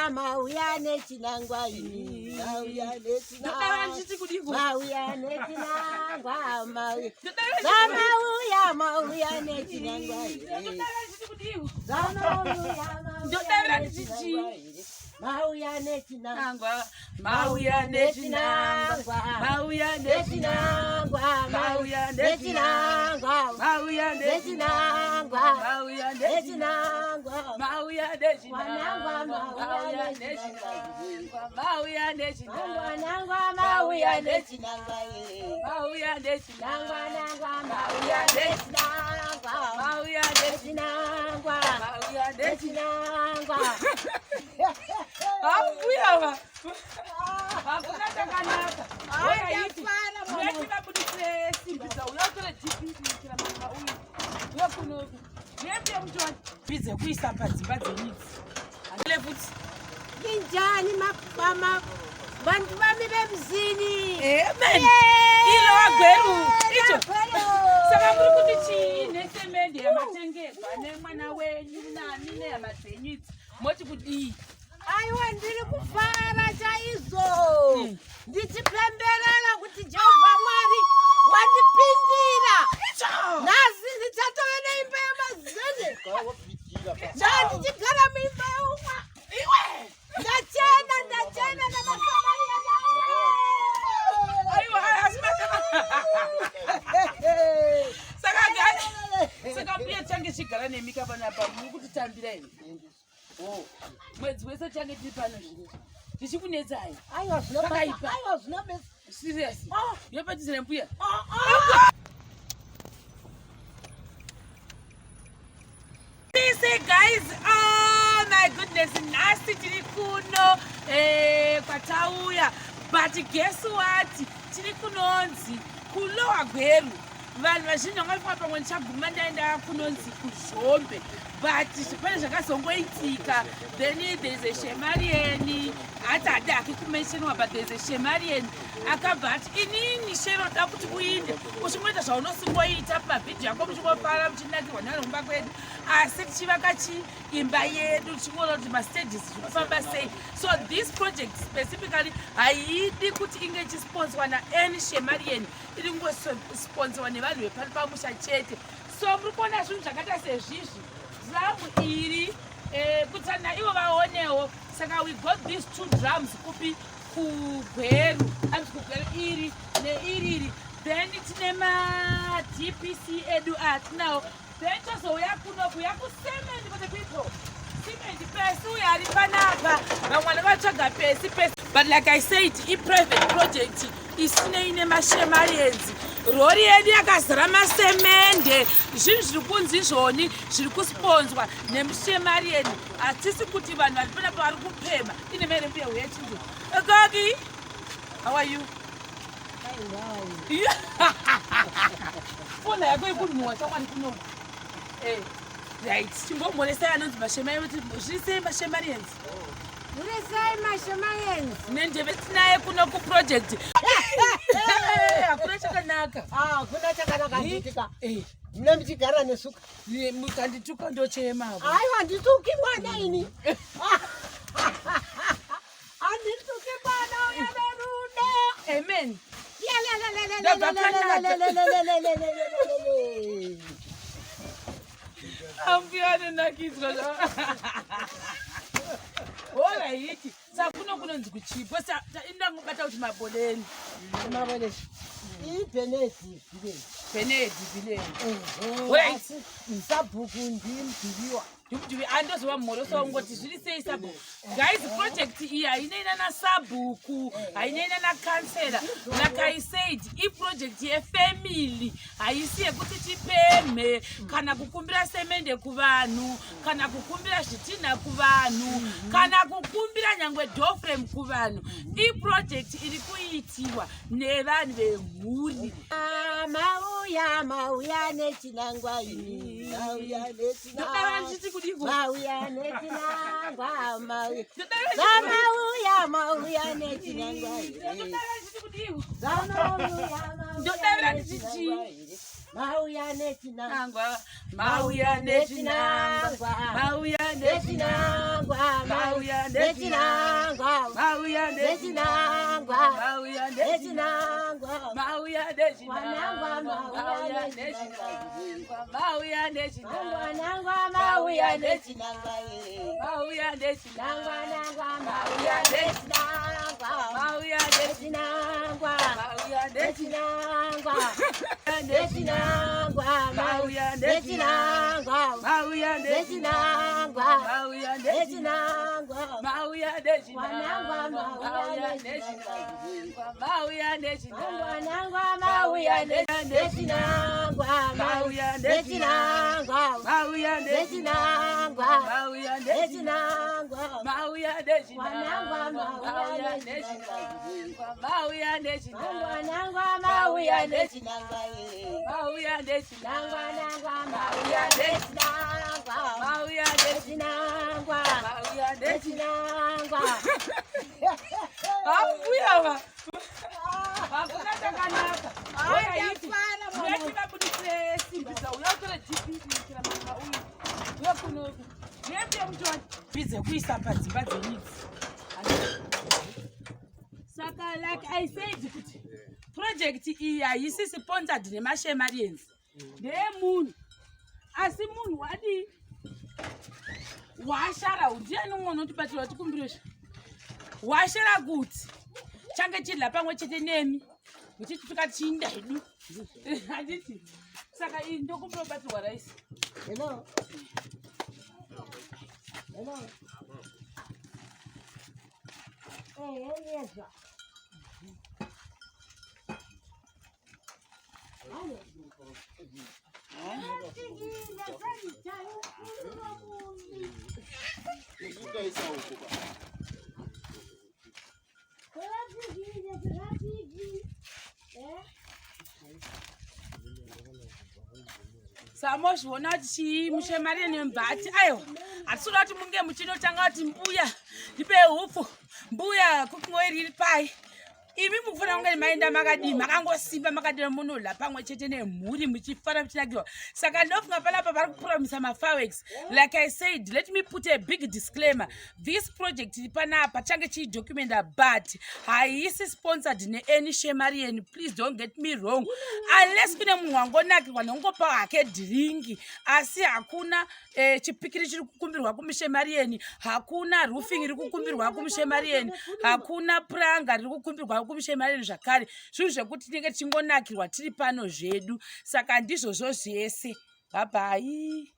Mauya nechinangwa ini. Mauya nechinangwa. Mauya nechinangwa. Mauya nechinangwa ini. Mauya nechinangwa. Mauya nechinangwa. Mauya nechinangwa. Mauya nechinangwa. Mauya nechinangwa. Mauya nechinangwa. Mauya nechinangwa. Mauya nechinangwa. Mauya nechinangwa. Mauya nechinangwa. Mauya nechinangwa. Mauya nechinangwa. Mauya nechinangwa. Mauya nechinangwa. Abuya hakuna chakanaka. Ndakudikire simbiza uyatora GP kira mama uyu. Yakuno. Yepya mutwa bize kuisa padzimba dzenitsi. Andile futi. Injani mama vantu vami vemzini. Amen. Lower Gweru. Icho. Saka muri kuti chii nesemende yamatengezwa nemwana wenyu nani neyamadzenyitsi. Moti kudii? Aiwa ndiri kufara chaizvo. Ndichipemberera kuti Jehovha Mwari wandipindira. Nhasi ndichatova neimba yamazenge. Ndichigara muimba yeumwa. Iwe ndachena namakamari saka mbuya change chigara nemika panapa muri kutitambira here. Mwedzi wese change tiri pano zvino ndichikunetsai. Aiwa zvinobesa. Serious. Yopatizira mbuya. Say guys, oh my goodness, nasty tiri kuno kwatauya, but guess what? Tiri kunonzi Lower Gweru. Vanhu vazhinji vangafunga pamwe ndichaguma ndaenda kunonzi kuZhombe, but pane zvakazongoitika. Then there's a Shemarian hati haki kumentionwa, but there's a Shemarian akabva ati inini shero da kuti uinde uchingoita zvaunosingoita pamabhidhiyo yako muchingofara muchinakirwa nharomba kwedu, asi tichivaka imba yedu tichingona kuti mastages zvinofamba sei. So this project specifically haidi kuti inge ichisponswa naani Shemarian, iri kungosponzwa nevanhu vepano pamusha chete. So muri kuona zvinhu zvakaita sezvizvi drum iri kuti naivo vaonewo. Saka we got these 2 drums kupi kuGweru, kugweru iri neiriri. Then tine ma DPC edu atinawo. Then tozouya kuno kuya kucement for the people. Cement pesi uya ari panapa. Vamwe vatsvaga pesi. But like I said, a private project isine ine mashemarienzi. Rori yedu yakazara masemende. Zvinhu zviri kunzi izvoni zviri kusponswa nemushemarieni. Hatisi kuti vanhu vari panapa vari kupema. Ine mere mbuya uya chinhu. Gogi, how are you? Fona yako ikunhuwa chakwani kunoku. Right. Chimbombonesai anonzi mashemarienzi. Zvisei mashemarienzi? Zvisei mashemarienzi? Nendeve tinaye kuno kuproject. Hakuna chakanaka. Hakuna chakanaka nditika. Mune muchigara nesuka. Mukandituka ndochema. Aiwa ndituki mwana ini. Andituki mwana uya nerudo. Amen. Vanonakidza. Alright. Saka kunonzi kuchipo. Indangobata kuti mabholeni. Mabholeni. Ipenedi vile. Wait. Sabhuku ndimdhiviwa. Andozova mhoroso ngoti zviri sei sabhuku. Guys, project iyi haina na sabhuku, haina na kansela. Like I said, I project yefamily. Haisi yekuti tipemhe kana kukumbira semende kuvanhu, kana kukumbira zvitinha kuvanhu, kana kukumbira nyangwe door frame kuvanhu. I project iri kuitiwa nevanhu vemhuri. Mauya nechinangwa ini. Mauya nechinangwa. kudiko. Mauya nechinangwa mauya. Mauya nechinangwa. Ndotavira ndichichi. Mauya nechinangwa. Mauya nechinangwa. Mauya nechinangwa. Mauya nechinangwa. Mauya nechinangwa. Mauya nechinangwa. Mauya nechinangwa. Mauya nechinangwa. Mauya nechinangwa. Mauya nechinangwa. Mauya nechinangwa. Mauya nechinangwa. Mauya nechinangwa. Mauya nechinangwa. Mauya nechinangwa. Nechinangwa. Mauya nechinangwa. Mauya nechinangwa. Mauya nechinangwa. Mauya nechinangwa. Mauya nechinangwa. Mauya nechinangwa. Mauya nechinangwa. Mauya nechinangwa. Mauya nechinangwa. Mauya nechinangwa. Mauya nechinangwa. Mauya nechinangwa. Mauya nechinangwa. Mauya nechinangwa. Mauya nechinangwa. Mauya nechinangwa. Mauya nechinangwa. Mauya nechinangwa. Hambuya. Hakuna chakanaka. Oya iti. Uyatika budise simbisa. Uyatora GP kuitira mama uyu. Uyakuno. Yembe mutoni. Bize kuisa padzimba dzenyidzi. Saka like I said kuti project iyi haisi sponsored nemashemarines. Ndemunhu. Asi munhu wadi washara ndiani umwe unotibatira tikumbirisha. Washara kuti change chidla pamwe chete nemi. Muchiti tukachinda hedu. Handiti. Saka iyi ndokumbobatirwa raisi. Hello. Hello. Yes. Samozviona kuti chimushemarine nembati ayo hatinoda kuti munge muchinotanga kuti mbuya ndipe hupfu mbuya kukungoiri iri pai imi mukufana kunge maenda makadii makangosimba makadira munodla pamwe chete nemhuri muchifara muchinakirwa. Saka ndofunga panapa vari kupromisa mafireworks. Like I said, let me put a big disclaimer. This project iri panapa change chiidocumenta but haisi sponsored neani shemarien. Please don't get me wrong. Unless kune munhu wangonakirwa nongopa hake dringi asi hakuna chipikiri chiri kukumbirwa kumushemarien, hakuna roofing iri kukumbirwa kumushemarien, hakuna pranga riri kukumbirwa kumushemarien zvakare. Zvinhu zvekuti tinenge tichingonakirwa tiri pano zvedu. Saka ndizvozvo zvese. Bye bye.